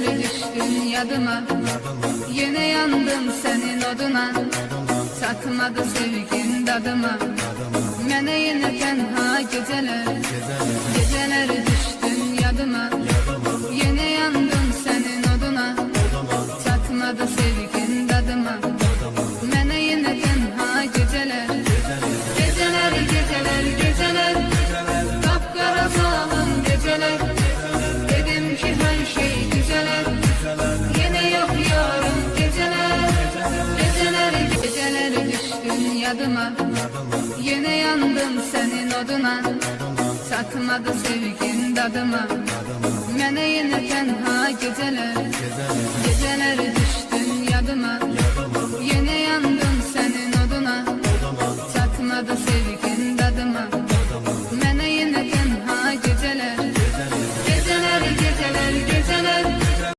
Geceler düştün yadıma, yine yandım senin oduna. Çatmadı sevgin dadıma, mene yine tenha geceler. Geceler düştün yadıma, yine yandım senin oduna. Çatmadı sevgin dadıma, mene yine tenha geceler. Geceler, geceler, geceler, kapkara zalim geceler. Dedim ki her şey güzeler, yine yok yarım geceler. Geceler, geceler düştün yadıma, yine yandım senin oduna. Çatmadı sevgin dadıma, mene yine tenha